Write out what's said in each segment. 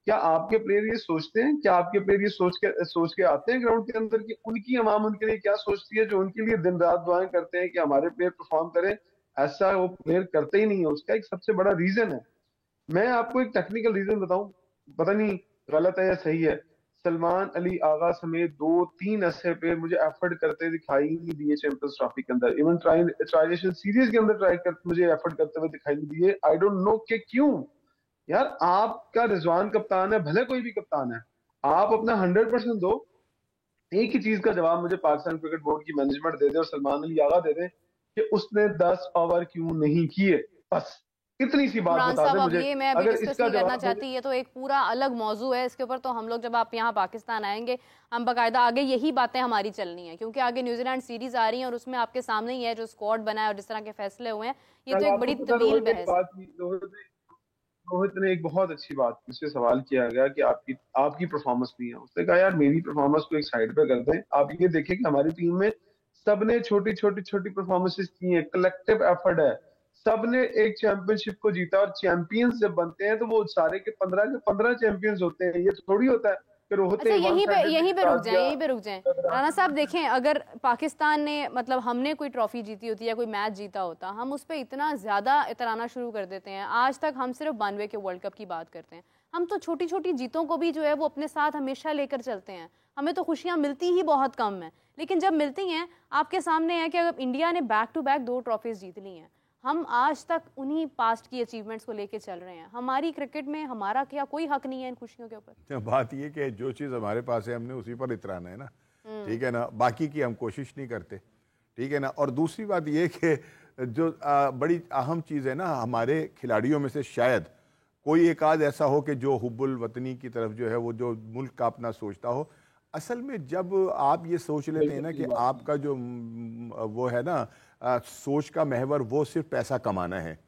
क्या आपके प्लेयर ये सोचते हैं, क्या आपके प्लेयर ये सोच के आते हैं ग्राउंड के अंदर कि उनकी अवाम उनके लिए क्या सोचती है, जो उनके लिए दिन रात दुआएं करते हैं कि हमारे प्लेयर परफॉर्म करें? ऐसा वो प्लेयर करते ही नहीं है। उसका एक सबसे बड़ा रीजन है, मैं आपको एक टेक्निकल रीजन बताऊं, पता नहीं गलत है या सही है। सलमान अली आगा समेत दो तीन ऐसे प्लेयर मुझे एफर्ट करते दिखाई नहीं दिए चैंपियंस ट्रॉफी के अंदर, इवन ट्राइलेशन सीरीज के अंदर ट्राई कर मुझे एफर्ट करते हुए दिखाई नहीं दिए। आई डोंट नो कि क्यों। यार आपका रिजवान कप्तान है, भले कोई भी कप्तान है, आप अपना 100% दो। एक ही चीज का जवाब मुझे पाकिस्तान क्रिकेट बोर्ड की मैनेजमेंट दे दे और सलमान अली आगा दे दे कि उसने 10 ओवर क्यों नहीं किए, बस इतनी सी बात इमरान बता साहब, दे अब मुझे। ये मैं अभी अगर डिस्कस इसका नहीं करना जवाब मुझे, चाहती, ये तो एक पूरा अलग मौजू है। इसके ऊपर तो हम लोग जब आप यहाँ पाकिस्तान आएंगे, हम बाकायदा आगे यही बातें हमारी चलनी है, क्योंकि आगे न्यूजीलैंड सीरीज आ रही है और उसमें आपके सामने ही है जो स्क्वाड बना है और जिस तरह के फैसले हुए हैं, ये तो कल एक आपको बड़ी पता तवील रोहित ने एक बहस है। बात की, रोहित ने एक बहुत अच्छी बात की, उससे सवाल किया गया कि आपकी आपकी परफॉर्मेंस नहीं है, उसने कहा यार मेरी परफॉर्मेंस को एक साइड पे कर दें, आप ये देखें कि हमारी टीम में सबने छोटी छोटी छोटी परफॉर्मेंसेस की हैं, कलेक्टिव एफर्ट है, सबने एक चैंपियनशिप को जीता। और चैंपियंस जब बनते हैं तो वो सारे के 15 चैंपियंस होते हैं, ये थोड़ी होता है कि रोहित अच्छा, ने वन साइडेडली यहीं पे जिता रुक जाएं, दिया। यहीं पे रुक जाएं। राणा साहब देखें, अगर पाकिस्तान ने मतलब हमने कोई ट्रॉफी जीती होती या कोई मैच जीता होता, हम उस पर इतना ज्यादा इतराना शुरू कर देते हैं। आज तक हम सिर्फ 92 के वर्ल्ड कप की बात करते हैं। हम तो छोटी छोटी जीतों को भी जो है वो अपने साथ हमेशा लेकर चलते हैं। हमें तो खुशियां मिलती ही बहुत कम है, लेकिन जब मिलती हैं, आपके सामने है कि अगर इंडिया ने बैक टू बैक 2 ट्रॉफीज जीत ली हैं, हम आज तक उन्हीं पास्ट की अचीवमेंट्स को लेके चल रहे हैं। हमारी क्रिकेट में हमारा क्या कोई हक नहीं है इन खुशियों के ऊपर? बात ये कि जो चीज़ हमारे पास है हमने उसी पर इतराना है ना, ठीक है ना, बाकी की हम कोशिश नहीं करते, ठीक है ना। और दूसरी बात ये कि जो बड़ी अहम चीज़ है ना, हमारे खिलाड़ियों में से शायद कोई एक आध ऐसा हो कि जो हुब्बुल वतनी की तरफ जो है वो जो मुल्क का अपना सोचता हो। असल में जब आप ये सोच लेते हैं ना कि आपका जो वो है ना सोच का महवर वो सिर्फ पैसा कमाना है,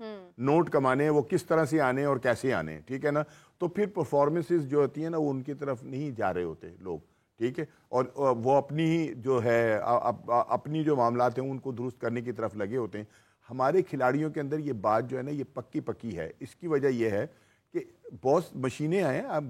नोट कमाने हैं, वो किस तरह से आने हैं और कैसे आने हैं, ठीक है ना, तो फिर परफॉर्मेंसेस जो होती है ना वो उनकी तरफ नहीं जा रहे होते लोग, ठीक है। और वो अपनी ही जो है अपनी जो मामलात हैं उनको दुरुस्त करने की तरफ लगे होते हैं। हमारे खिलाड़ियों के अंदर ये बात जो है ना ये पक्की पक्की है। इसकी वजह यह है कि बहुत मशीनें हैं, आप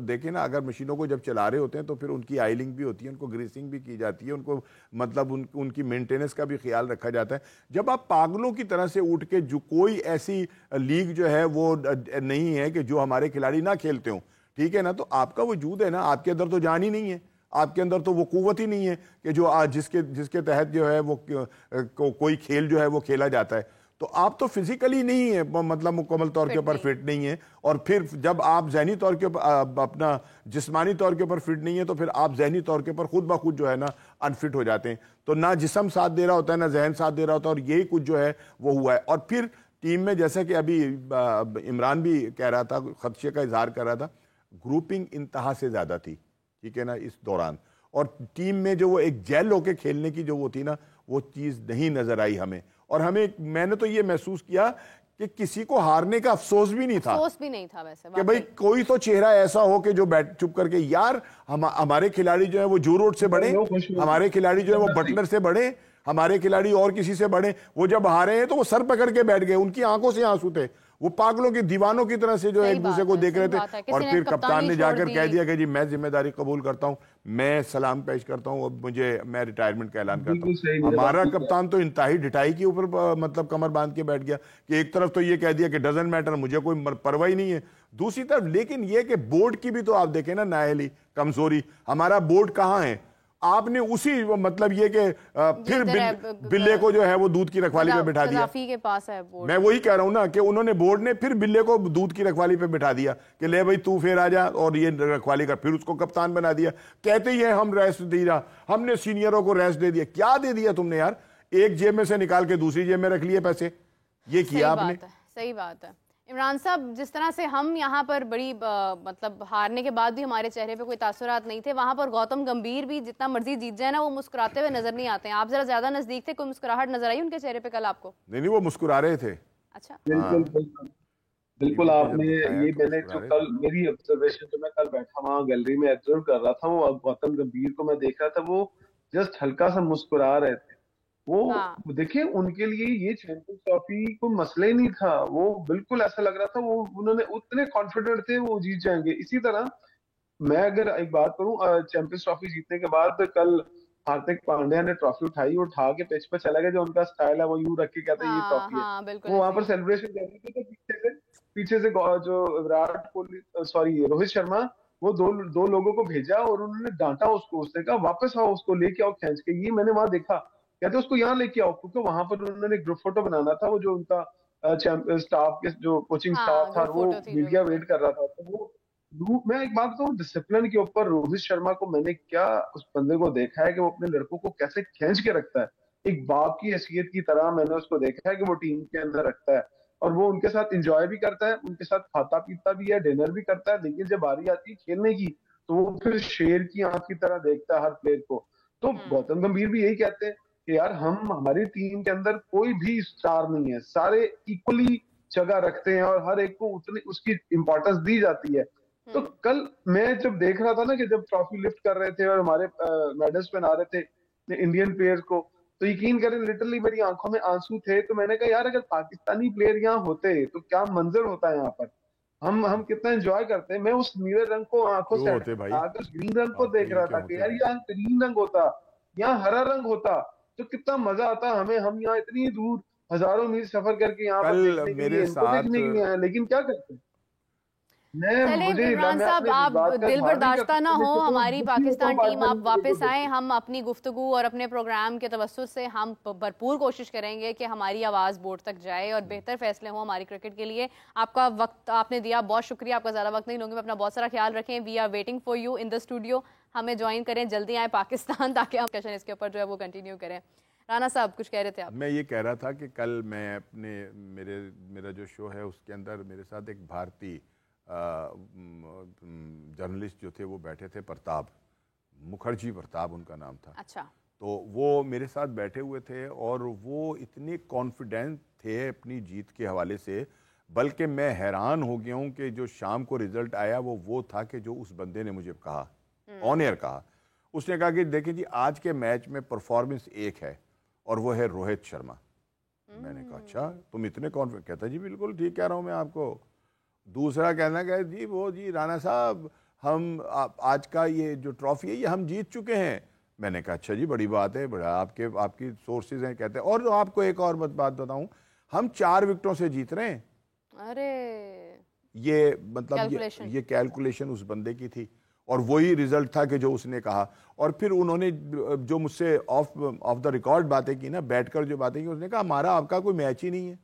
देखें ना, अगर मशीनों को जब चला रहे होते हैं तो फिर उनकी आयलिंग भी होती है, उनको ग्रीसिंग भी की जाती है, उनको मतलब उनकी मेंटेनेंस का भी ख्याल रखा जाता है। जब आप पागलों की तरह से उठ के, जो कोई ऐसी लीग जो है वो नहीं है कि जो हमारे खिलाड़ी ना खेलते हों, ठीक है ना, तो आपका वजूद है ना, आपके अंदर तो जान ही नहीं है, आपके अंदर तो वो कुव्वत ही नहीं है कि जो आज जिसके तहत जो है वो कोई खेल जो है वो खेला जाता है। तो आप तो फिजिकली नहीं है, मतलब मुकम्मल तौर के ऊपर फिट नहीं है। और फिर जब आप जहनी तौर के ऊपर अपना जिस्मानी तौर के ऊपर फिट नहीं है तो फिर आप जहनी तौर के ऊपर खुद ब खुद जो है ना अनफिट हो जाते हैं। तो ना जिस्म साथ दे रहा होता है, ना जहन साथ दे रहा होता है, और यही कुछ जो है वो हुआ है। और फिर टीम में, जैसा कि अभी इमरान भी कह रहा था, खदशे का इजहार कर रहा था, ग्रुपिंग इंतहा से ज्यादा थी, ठीक है ना, इस दौरान। और टीम में जो वो एक जेल होके खेलने की जो वो थी ना, वो चीज़ नहीं नजर आई हमें। और मैंने तो ये महसूस किया कि किसी को हारने का अफसोस भी नहीं था, अफसोस भी नहीं था वैसे, कि भाई कोई तो चेहरा ऐसा हो कि जो बैठ चुप करके, यार हमारे खिलाड़ी जो है वो जू रोड से बढ़े, हमारे खिलाड़ी जो है वो बटलर से बढ़े, हमारे खिलाड़ी और किसी से बढ़े। वो जब हारे हैं तो वो सर पकड़ के बैठ गए, उनकी आंखों से आंसू थे, वो पागलों के दीवानों की तरह से जो एक दूसरे को देख रहे थे। और फिर कप्तान ने जाकर कह दिया कि जी मैं जिम्मेदारी कबूल करता हूं, मैं सलाम पेश करता हूं, अब मैं रिटायरमेंट का ऐलान करता हूं। हमारा कप्तान तो इंतहाई ढिठाई के ऊपर मतलब कमर बांध के बैठ गया कि एक तरफ तो ये कह दिया कि डजंट मैटर, मुझे कोई परवाह ही नहीं है, दूसरी तरफ लेकिन ये कि बोर्ड की भी तो आप देखें ना नाहली कमजोरी, हमारा बोर्ड कहाँ है। आपने उसी मतलब ये कि फिर बिल्ले को जो है वो दूध की रखवाली पे बिठा दिया, के पास है बोर्ड। मैं वही कह रहा हूं ना कि उन्होंने, बोर्ड ने फिर बिल्ले को दूध की रखवाली पे बिठा दिया कि ले भाई तू फिर आ जा और ये रखवाली कर, फिर उसको कप्तान बना दिया। कहते ही है हम रेस्ट दे रहा, हमने सीनियरों को रेस्ट दे दिया। क्या दे दिया तुमने यार? एक जेब में से निकाल के दूसरी जेब में रख लिए पैसे, ये किया आपने। सही बात है इमरान साहब, जिस तरह से हम यहाँ पर बड़ी मतलब हारने के बाद भी हमारे चेहरे पे कोई तासुरात नहीं थे, वहां पर गौतम गंभीर भी जितना मर्जी जीत जाए ना, वो मुस्कुराते हुए नजर नहीं आते हैं। आप जरा ज्यादा नजदीक थे, कोई मुस्कुराहट नजर आई उनके चेहरे पे कल आपको? नहीं, वो मुस्कुरा रहे थे। अच्छा, बिल्कुल बिल्कुल बिल्कुल। आपने ये, मैंने जो कल मेरी ऑब्जर्वेशन, जो मैं कल बैठा वहां गैलरी में ऑब्जर्व कर रहा था, वो गौतम गंभीर को मैं देख रहा था, वो जस्ट हल्का सा मुस्कुरा रहे थे। वो देखिए उनके लिए ये चैंपियंस ट्रॉफी कोई मसला ही नहीं था, वो बिल्कुल ऐसा लग रहा था वो उन्होंने उतने कॉन्फिडेंट थे वो जीत जाएंगे। इसी तरह मैं अगर एक बात करूं, चैंपियंस ट्रॉफी जीतने के बाद कल हार्दिक पांड्या ने ट्रॉफी उठाई, उठा के पिच पे चला गया, जो उनका स्टाइल है वो यूं रख के कहते हैं ये हाँ ट्रॉफी है। हाँ बिल्कुल वो वहां ऐसे पर ही। सेलिब्रेशन कर रहे थे, तो पीछे से जो विराट कोहली, सॉरी रोहित शर्मा, वो दो लोगों को भेजा और उन्होंने डांटा उसको, उसने कहा वापस आओ, उसको लेके आओ खींच के। ये मैंने वहां देखा, कहते उसको यहाँ लेके आओ, क्योंकि वहां पर उन्होंने ग्रुप फोटो बनाना था, वो जो उनका स्टाफ के जो कोचिंग स्टाफ हाँ था ग्रुप वो फोटो थी जो मीडिया बिल्कुल। वेट कर रहा था। तो मैं एक बात कहूँ, डिसिप्लिन के ऊपर रोहित शर्मा को मैंने क्या उस बंदे को देखा है कि वो अपने लड़कों को कैसे खींच के रखता है, एक बाप की हैसियत की तरह मैंने उसको देखा है कि वो टीम के अंदर रखता है, और वो उनके साथ एंजॉय भी करता है, उनके साथ खाता पीता भी है, डिनर भी करता है, लेकिन जब बारी आती है खेलने की तो वो फिर शेर की आंख की तरह देखता है हर प्लेयर को। तो गौतम गंभीर भी यही कहते हैं कि यार हम, हमारी टीम के अंदर कोई भी स्टार नहीं है, सारे इक्वली जगह रखते हैं और हर एक को उतनी उसकी इंपॉर्टेंस दी जाती है। तो कल मैं जब देख रहा था ना कि जब ट्रॉफी लिफ्ट कर रहे थे और हमारे मेडल्स पहना रहे थे इंडियन प्लेयर्स को, तो यकीन करें लिटरली मेरी आंखों में आंसू थे। तो मैंने कहा यार अगर पाकिस्तानी प्लेयर यहाँ होते तो क्या मंजर होता है यहाँ पर, हम कितना एंजॉय करते हैं। मैं उस नीले रंग को आंखों क्यों से होते भाई, हटाकर उस ग्रीन रंग को आपके देख लिए रहा था क्यों कि होते यार भाई? यहाँ ग्रीन रंग होता, यहाँ हरा रंग होता तो कितना मजा आता हमें। हम यहाँ इतनी दूर हजारों मील सफर करके यहाँ पर कल देखने के लिए, मेरे इनको साथ, देखने के लिए आए, लेकिन क्या करते हैं। चले इमरान मैं साहब, अपने आप जज्बात का दिल इजहार नहीं कर बर्दाश्ता ना सकता, हो, लेकिन वो हमारी दुखी होता हूँ पाकिस्तान बात टीम आप करने को वापस देख आए। के। हम अपनी गुफ्तगू और अपने प्रोग्राम के तवज्जुह से हम भरपूर कोशिश करेंगे कि हमारी आवाज़ बोर्ड तक जाए और बेहतर फैसले हों हमारी क्रिकेट के लिए। आपका वक्त आपने दिया, बहुत शुक्रिया। आपका ज़्यादा वक्त नहीं लूँगी मैं, अपना बहुत सारा ख्याल रखें। We are waiting for you in the studio, हमें ज्वाइन करें, जल्दी आए पाकिस्तान, ताकि हम क्वेश्चन इसके ऊपर जो है वो कंटिन्यू करें। राना साहब कुछ कह रहे थे आप? मैं ये कह रहा था कि कल मैं अपने मेरा जो शो है उसके अंदर मेरे साथ एक भारतीय जर्नलिस्ट जो थे वो बैठे थे, प्रताप मुखर्जी, प्रताप उनका नाम था। अच्छा। तो वो मेरे साथ बैठे हुए थे और वो इतने कॉन्फिडेंट थे अपनी जीत के हवाले से, बल्कि मैं हैरान हो गया हूँ कि जो शाम को रिजल्ट आया वो था कि जो उस बंदे ने मुझे कहा, ऑन एयर कहा, उसने कहा कि देखिए जी आज के मैच में परफॉर्मेंस एक है और वो है रोहित शर्मा। मैंने कहा अच्छा तुम इतने कॉन्फिडेंट? कहता जी बिल्कुल ठीक कह रहा हूँ मैं आपको। दूसरा कहना क्या जी, वो जी राणा साहब हम आज का ये जो ट्रॉफी है ये हम जीत चुके हैं। मैंने कहा अच्छा जी बड़ी बात है, बड़ा आपकी सोर्सेज हैं। कहते हैं और आपको एक और बात बताऊं, हम 4 विकेटों से जीत रहे हैं। अरे ये मतलब ये कैलकुलेशन उस बंदे की थी और वही रिजल्ट था कि जो उसने कहा। और फिर उन्होंने जो मुझसे ऑफ द रिकॉर्ड बातें की ना, बैठकर जो बातें की, उसने कहा हमारा आपका कोई मैच ही नहीं है,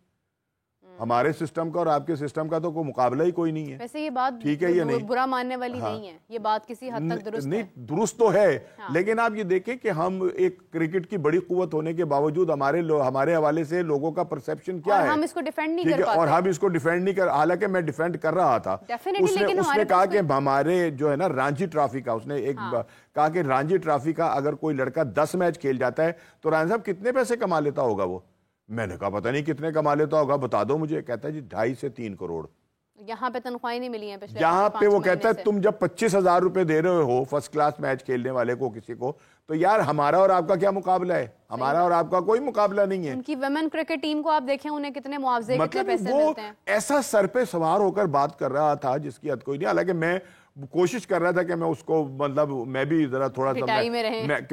हमारे सिस्टम का और आपके सिस्टम का तो कोई मुकाबला ही कोई नहीं है। वैसे ये बात ठीक है, ये नहीं बुरा मानने वाली हाँ, नहीं है, ये बात किसी हद तक दुरुस्त नहीं, है। दुरुस्त तो है हाँ। लेकिन आप ये देखें कि हम एक क्रिकेट की बड़ी कुव्वत होने के बावजूद हमारे हवाले से लोगों का परसेप्शन क्या है, हम इसको डिफेंड नहीं ठीक कर है, पाते। और हम इसको डिफेंड नहीं कर, हालांकि मैं डिफेंड कर रहा था। उसने कहा कि हमारे जो है ना रांची ट्रॉफी का, उसने एक कहा कि रांची ट्रॉफी का अगर कोई लड़का 10 मैच खेल जाता है तो राणा साहब कितने पैसे कमा लेता होगा वो। मैंने कहा पता नहीं कितने कमा लेता होगा, बता दो मुझे। कहता है जी 2.5 से 3 करोड़। यहाँ पे तनख्वाही नहीं मिली है पिछले यहाँ पे वो 5 कहता है तुम जब 25,000 रुपए दे रहे हो फर्स्ट क्लास मैच खेलने वाले को किसी को, तो यार हमारा और आपका क्या मुकाबला है? हमारा और आपका कोई मुकाबला नहीं है। उनकी वुमेन क्रिकेट टीम को आप देखें, उन्हें कितने मुआवजे, मतलब कितने पैसे वो मिलते हैं। ऐसा सर पे सवार होकर बात कर रहा था जिसकी हद कोई नहीं। हालांकि मैं कोशिश कर रहा था कि मैं उसको, मतलब मैं भी जरा थोड़ा सा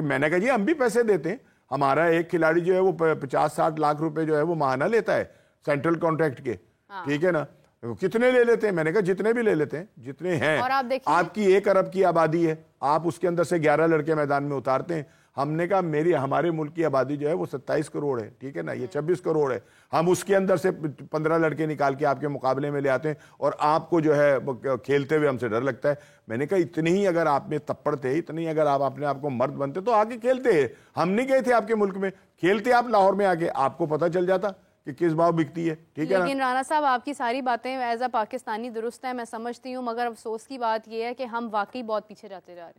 मैंने कहा जी हम भी पैसे देते हैं, हमारा एक खिलाड़ी जो है वो 50-60 लाख रुपए जो है वो माहाना लेता है सेंट्रल कॉन्ट्रैक्ट के। ठीक है ना, कितने ले लेते हैं? मैंने कहा जितने भी ले लेते हैं, जितने हैं। और आप आपकी 1 अरब की आबादी है, आप उसके अंदर से 11 लड़के मैदान में उतारते हैं। हमने कहा हमारे मुल्क की आबादी जो है वो 27 करोड़ है, ठीक है ना, ये 26 करोड़ है। हम उसके अंदर से 15 लड़के निकाल के आपके मुकाबले में ले आते हैं और आपको जो है खेलते हुए हमसे डर लगता है। मैंने कहा इतनी ही अगर आप में तप्पड़ थे, इतनी अगर आप अपने आप को मर्द बनते तो आगे खेलते। हम नहीं गए थे आपके मुल्क में, खेलते आप लाहौर में आके, आपको पता चल जाता कि किस भाव बिकती है। ठीक है ना। लेकिन राणा साहब आपकी सारी बातें एज अ पाकिस्तानी दुरुस्त है, मैं समझती हूँ, मगर अफसोस की बात यह है कि हम वाकई बहुत पीछे जाते जा रहे हैं।